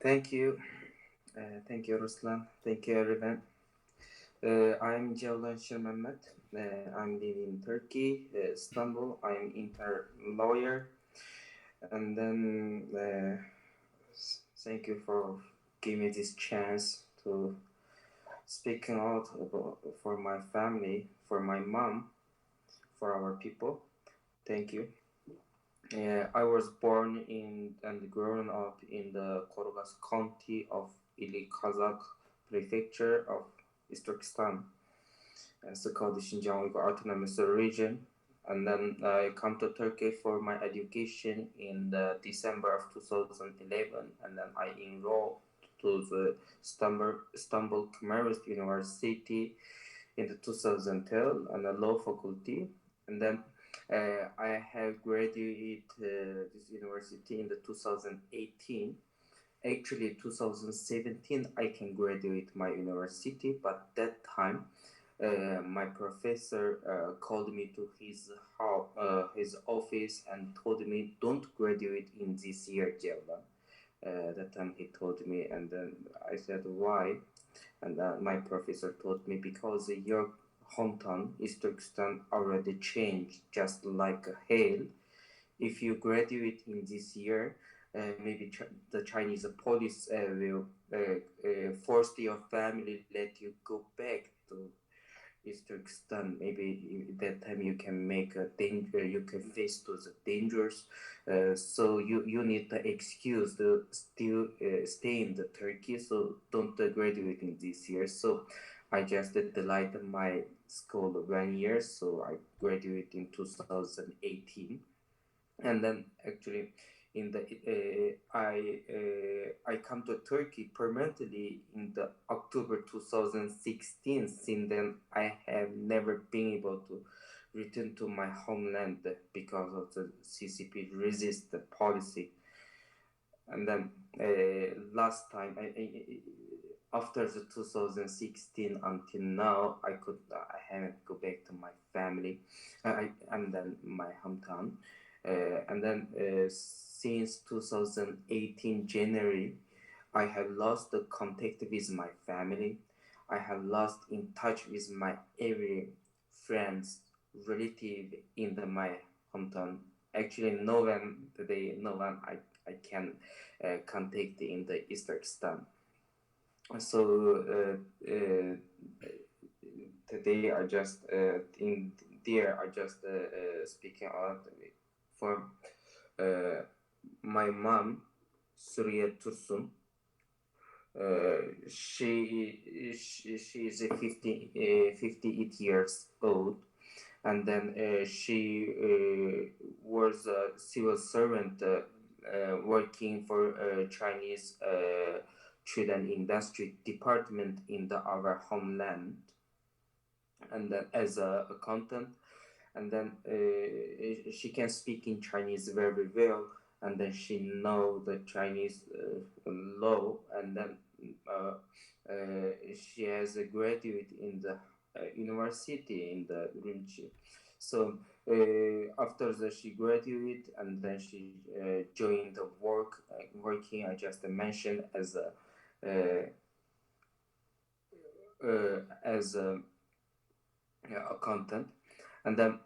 Thank you. Thank you, Ruslan. Thank you, everyone. I'm Jewlan Shirmemmet. I'm living in Turkey, Istanbul. I'm inter lawyer. And then thank you for giving me this chance to speaking out about, for my family, for my mom, for our people. Thank you. I was born in and grown up in the Korugas County of Ili Kazakh Prefecture of Turkestan, it's called the Xinjiang Uyghur Autonomous Region. And then I come to Turkey for my education in the December of 2011, and then I enrolled to the Istanbul Commerce University in the 2012 and the law faculty, and then I have graduated this university in the 2018. Actually, 2017 I can graduate my university, but that time my professor called me to his office and told me, "Don't graduate in this year, Jewlan." That time he told me, and then I said, "Why?" And my professor told me, "Because your hometown, East Turkestan, already changed just like hail. If you graduate in this year, maybe the Chinese police will force your family let you go back to East Turkestan. Maybe that time you can make a danger, you can face those dangers. So you need the excuse to still stay in the Turkey. So don't graduate in this year." So I just delayed my school 1 year. So I graduated in 2018, and then actually in the I come to Turkey permanently in the October 2016. Since then, I have never been able to return to my homeland because of the CCP resist policy. And then last time, after the 2016 until now, I haven't go back to my family, and then my hometown. And then since 2018 January, I have lost the contact with my family. I have lost in touch with my every friends, relative in my hometown. Actually, no one I can contact in the East Turkestan. So today I just in there I just speaking out for my mom, Surya Tursun. She is 58 years old, and then she was a civil servant working for Chinese Trade and Industry Department in our homeland, and then as a accountant. And then she can speak in Chinese very well, and then she know the Chinese law, and then she has a graduate in the university in the Rimchi. So after that she graduated, and then she joined the working I just mentioned as a accountant. And then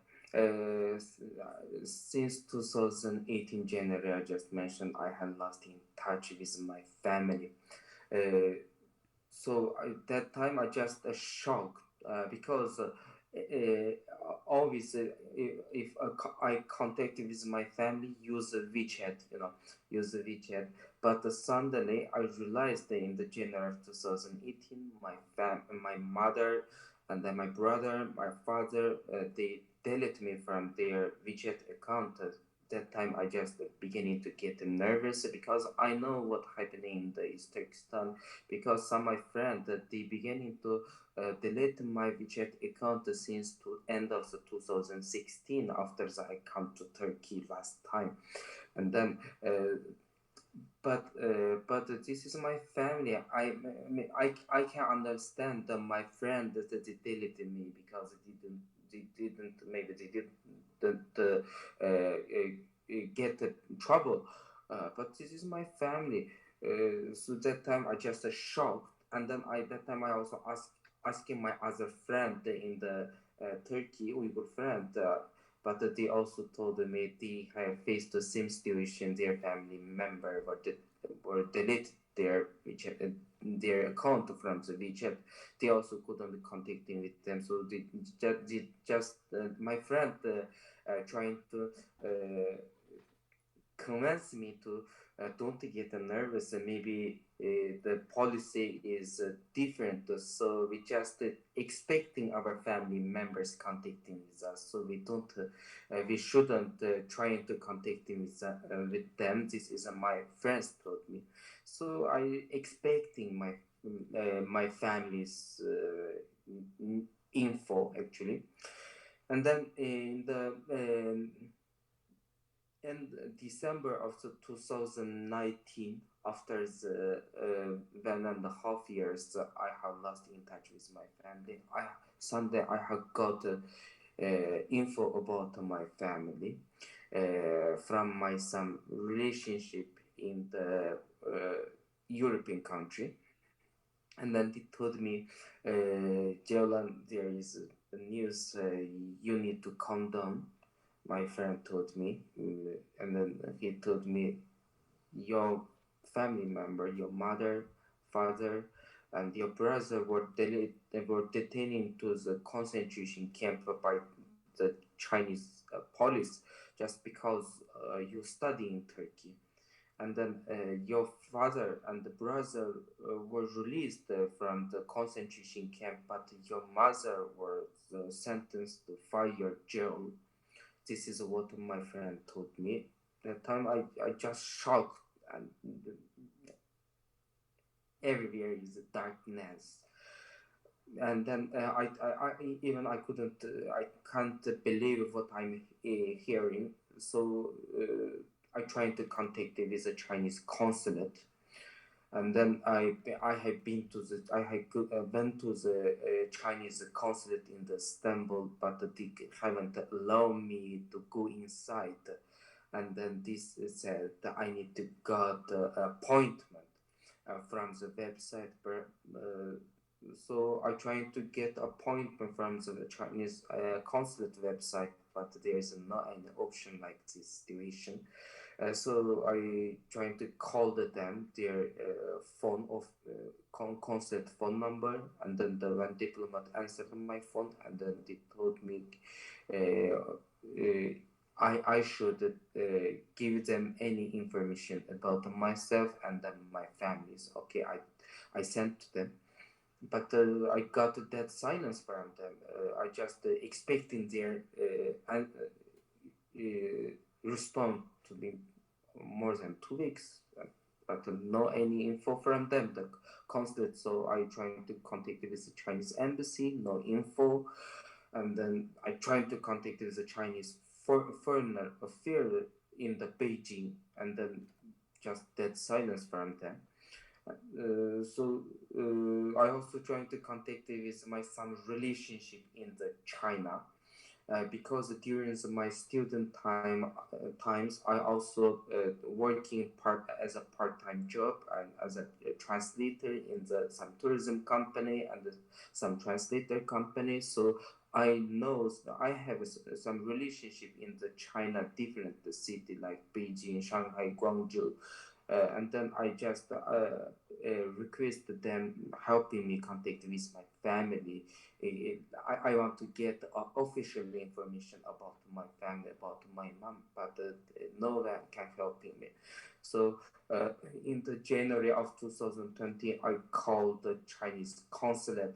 since 2018 January, I just mentioned, I had lost in touch with my family. So at that time I just shocked because obviously if I contact with my family, use WeChat, but suddenly I realized that in the January of 2018, my mother and then my brother, my father, they deleted me from their WeChat account. That time I just beginning to get nervous because I know what happening in the East Turkestan, because some of my friends they beginning to delete my WeChat account since to end of the 2016 after I come to Turkey last time. And then but this is my family. I can understand that my friend that they deleted me because they didn't get the trouble. But this is my family. So that time I just shocked, and then that time I also asking my other friend in the Turkey Uyghur friend, but they also told me they have faced the same situation. Their family member were deleted their WeChat, their account from the WeChat. They also couldn't contacting with them, so they just my friend trying to convince me to don't get nervous. Maybe the policy is different, so we just expecting our family members contacting with us. So we shouldn't trying to contacting with them. This is my friends told me. So I expecting my family's info actually, and then in the in December of 2019, after the 1.5 years, I have lost in touch with my family. Sunday I have got info about my family from my some relationship in the European country, and then they told me, Jewlan, there is a news. You need to calm down. My friend told me, and then he told me, your family member, your mother, father, and your brother were detained to the concentration camp by the Chinese police just because you study in Turkey. And then your father and the brother were released from the concentration camp, but your mother was sentenced to 5-year jail. This is what my friend told me. That time I just shocked, and everywhere is darkness. And then I couldn't, I can't believe what I'm hearing. So I tried to contact with the Chinese consulate, and then I have been to the went to the Chinese consulate in the Istanbul, but they haven't allowed me to go inside. And then this said that I need to get the appointment from the website. So I tried to get appointment from the Chinese consulate website, but there is not any option like this situation. So I trying to call them their phone of consulate phone number, and then the one diplomat answered my phone, and then they told me I should give them any information about myself and then my families. Okay, I sent to them, but I got that silence from them. I just expecting their respond to me more than 2 weeks, but no any info from them, the consulate. So I trying to contact with the Chinese embassy, no info, and then I trying to contact with the Chinese foreigner affairs in the Beijing, and then just that silence from them. So I also trying to contact with my some relationship in the China, because during my student times I also working as a part-time job and as a translator in some tourism company and some translator company. So I know I have some relationship in the China different city like Beijing, Shanghai, Guangzhou, and then I just request them helping me contact with my family. I want to get official information about my family, about my mom, but no one can help me. So in the January of 2020, I called the Chinese consulate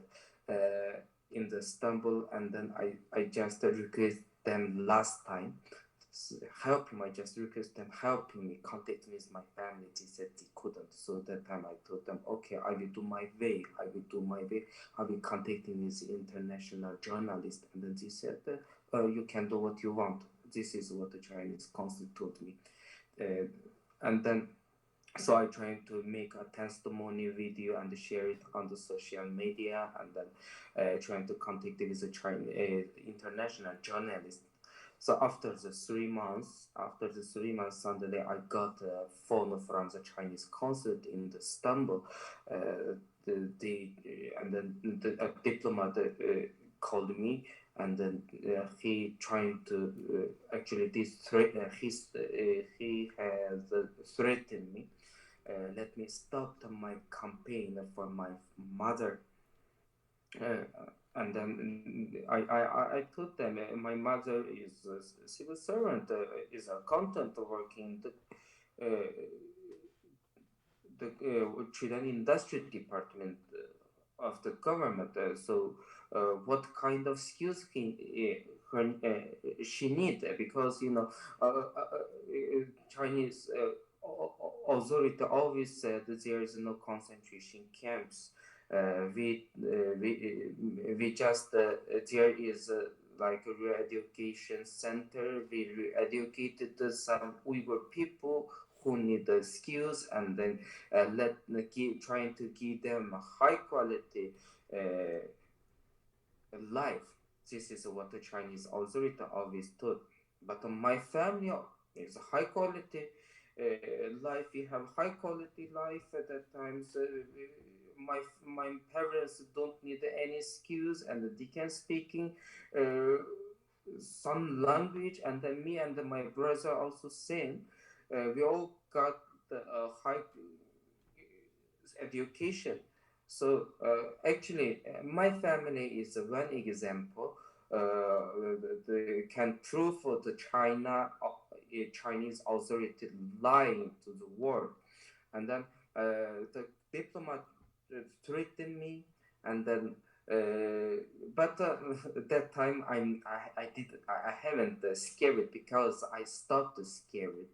in the Istanbul, and then I just request them last time help him. I just request them helping me contact with my family. They said they couldn't. So that time I told them, okay, I will do my way. I will contact with international journalists. And then they said, you can do what you want. This is what the Chinese consulate told me. And then so I tried to make a testimony video and share it on the social media, and then trying to contact with the Chinese international journalists. So after the 3 months, suddenly I got a phone from the Chinese consulate in Istanbul. And then a diplomat called me, and then he trying to actually he has threatened me. Let me stop my campaign for my mother. And then I told them my mother is a civil servant, is a content working the Chilean industry department of the government. So what kind of skills she need? Because Chinese authority always said that there is no concentration camps. We just there is like a re-education center. We re-educated some Uyghur people who need the skills, and then trying to give them a high quality life. This is what the Chinese authority always told. But my family is high quality life. We have high quality life at that time. So my parents don't need any skills, and they can speaking some language, and then me and my brother also same. We all got high education. So actually, my family is one example. They can prove the Chinese authority lying to the world, and then the diplomat threatened me, and then. But that time I haven't scared because I stopped scared,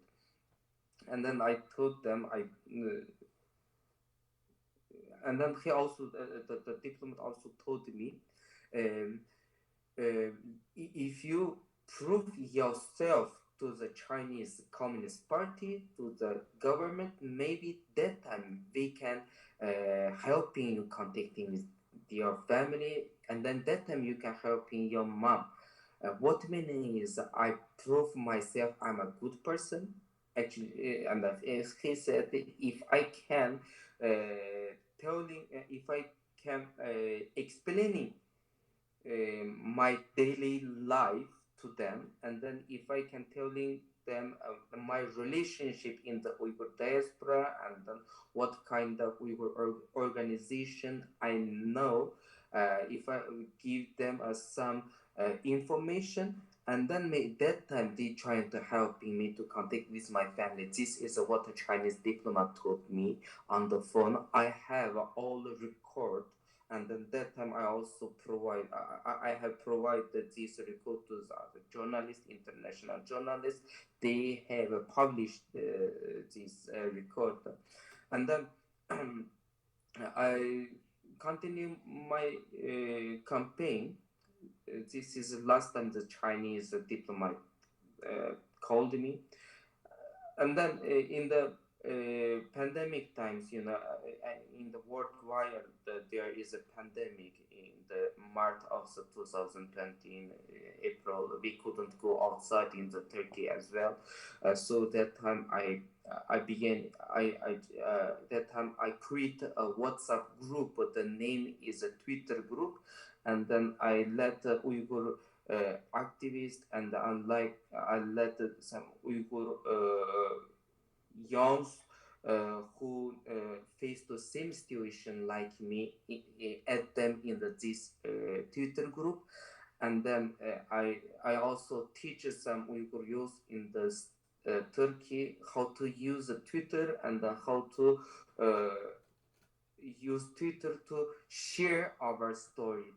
and then I told them and then he also the diplomat also told me, if you prove yourself to the Chinese Communist Party, to the government, maybe that time we can helping you contacting with your family, and then that time you can helping your mom. What meaning is I prove myself I'm a good person. Actually, and he said if I can if I can explaining my daily life to them, and then if I can telling them my relationship in the Uyghur diaspora, and then what kind of Uyghur organization I know, if I give them some information, and then that time they trying to helping me to contact with my family. This is what a Chinese diplomat told me on the phone. I have all the record, and then that time I also I have provided this record to the journalists, international journalists. They have published this record, and then I continue my campaign. This is the last time the Chinese diplomat called me, and then in the pandemic times, in the worldwide, there is a pandemic in the March of 2020. In April, we couldn't go outside in the Turkey as well. So that time that time I create a WhatsApp group. The name is a Twitter group, and then I let Uyghur activists, and I let some Uyghur youngs who face the same situation like me, add them in this Twitter group, and then I also teach some Uyghur youth in Turkey how to use Twitter, and how to use Twitter to share our story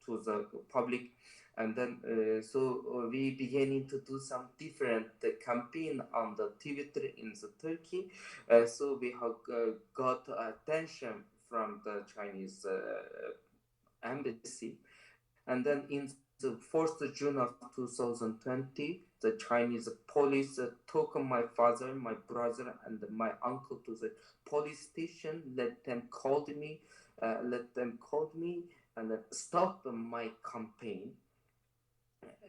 to the public. And then so we beginning to do some different campaign on the Twitter in the Turkey. So we have got attention from the Chinese embassy. And then in the 4th June of 2020, the Chinese police took my father, my brother, and my uncle to the police station. Let them call me, and stop my campaign.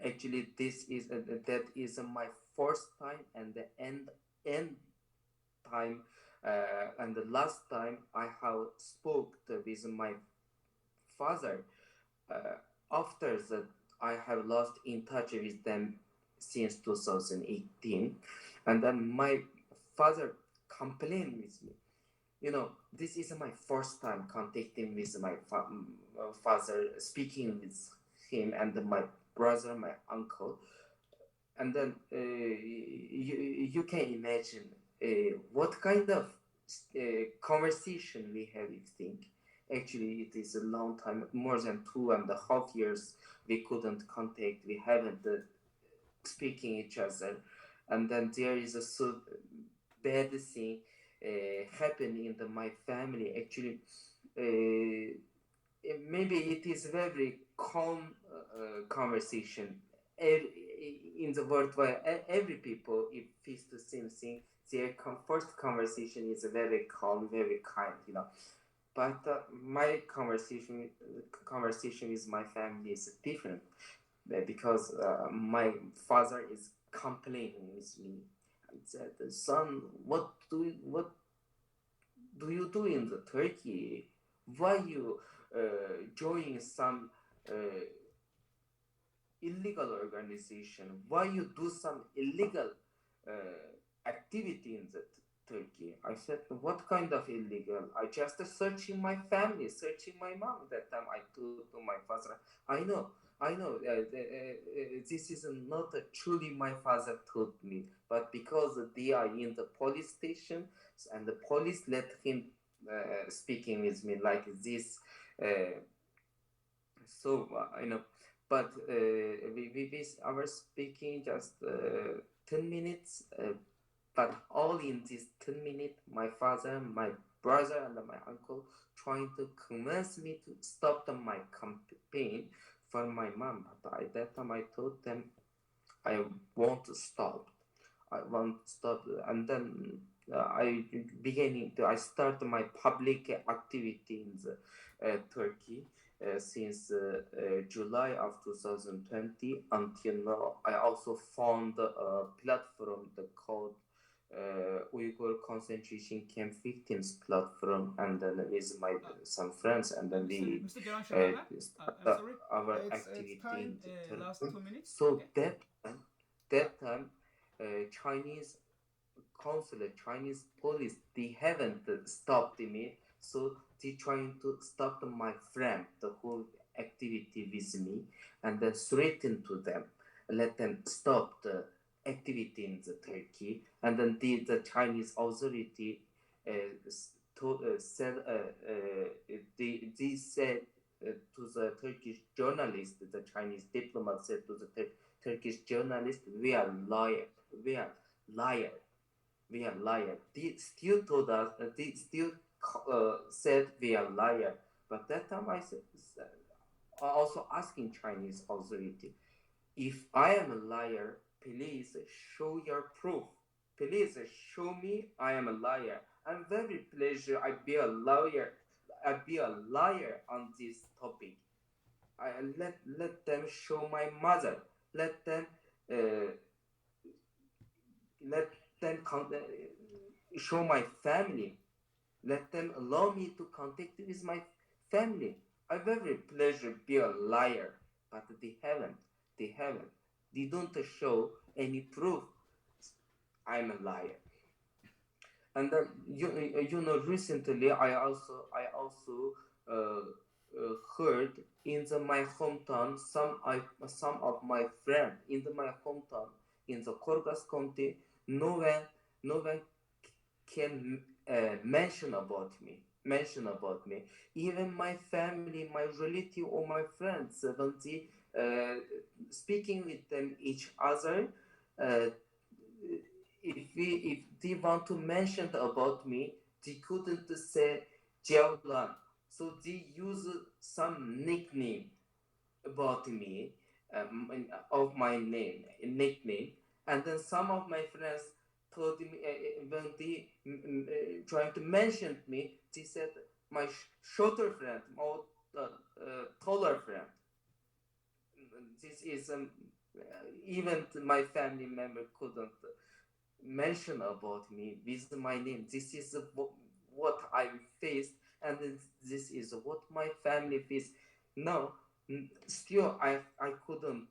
Actually, that is my first time and the end time and the last time I have spoke with my father. After that, I have lost in touch with them since 2018, and then my father complained with me. This is my first time contacting with my father, speaking with him and my brother, my uncle, and then you can imagine what kind of conversation we have. You think actually it is a long time, more than 2.5 years we couldn't contact. We haven't speaking each other, and then there is a so bad thing happening in my family. Actually, maybe it is very calm conversation. In the world where every people if face the same thing, their first conversation is very calm, very kind. But my conversation with my family is different because my father is complaining with me and said, "Son, what do you do in the Turkey? Why you join some illegal organization? Why you do some illegal activity in the Turkey?" I said, "What kind of illegal? I just searching my family, searching my mom." That time I told to my father, I know, this is not truly my father told me, but because they are in the police station and the police let him speaking with me like this. So but we are speaking just 10 minutes, but all in this 10 minutes, my father, my brother, and my uncle trying to convince me to stop my campaign for my mom. But at that time, I told them I want to stop. And then I start my public activity in the Turkey. Since July of 2020 until now, I also found a platform called Uyghur Concentration Camp Victims Platform, and then with some friends, and then we Mr. Jewlan Shirmemmet, start I'm sorry. our It's activity in time. the Last Turkey. 2 minutes. So Okay. that time, Chinese consulate, Chinese police, they haven't stopped me. So they trying to stop my friend, the whole activity with me, and then threaten to them, let them stop the activity in the Turkey. And then the Chinese authority said they said to the Turkish journalist, the Chinese diplomat said to the Turkish journalist, "We are liar, we are liar, we are liar." They still told us, they still said we are liar. But that time I said, also asking Chinese authority, "If I am a liar, please show your proof. Please show me I am a liar. I'm very pleasure I be a lawyer. I be a liar on this topic. I let them show my mother. Let them uh, let them show my family. Let them allow me to contact with my family. I very pleasure be a liar." But they haven't. They haven't. They don't show any proof I'm a liar. And then recently I also heard in my hometown some of my friends in my hometown in the Korgas County. No one can mention about me. Even my family, my relative, or my friends, when they speaking with them each other, uh, if they want to mention about me, they couldn't say Jewlan, so they use some nickname about me, of my nickname. And then some of my friends told me, when they trying to mention me, they said my shorter friend or taller friend. this is even my family member couldn't mention about me with my name. This is what I faced, and this is what my family faced. No, still I couldn't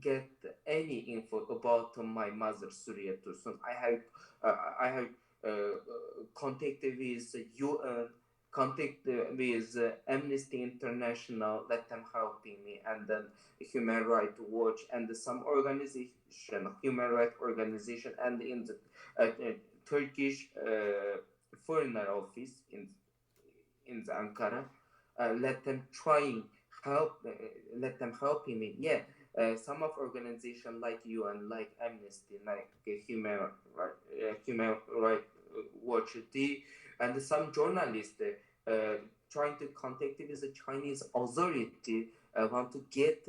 get any info about my mother Surya Tursun. I have contacted with UN, contact with Amnesty International, let them helping me, and then Human Rights Watch and some organization, human rights organization, and in the Turkish Foreign Office in the Ankara, let them helping me. Yeah, some of organizations like UN, like Amnesty, like Human Rights Watch, and some journalists trying to contact with the Chinese authority, want to get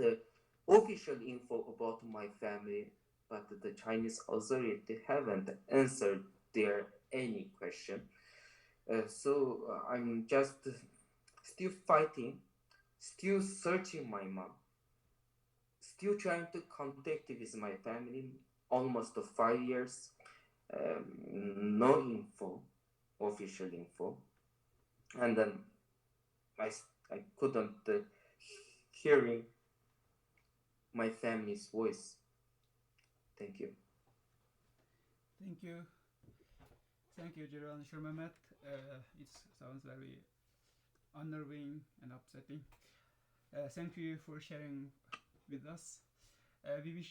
official info about my family, but the Chinese authority haven't answered their any question. So I'm just still fighting, still searching my mom, still trying to contact with my family, almost 5 years, no info, official info, and then I couldn't hearing my family's voice. Thank you. Thank you. Thank you, Jewlan Shirmemmet. It sounds very unnerving and upsetting. Thank you for sharing with us. We wish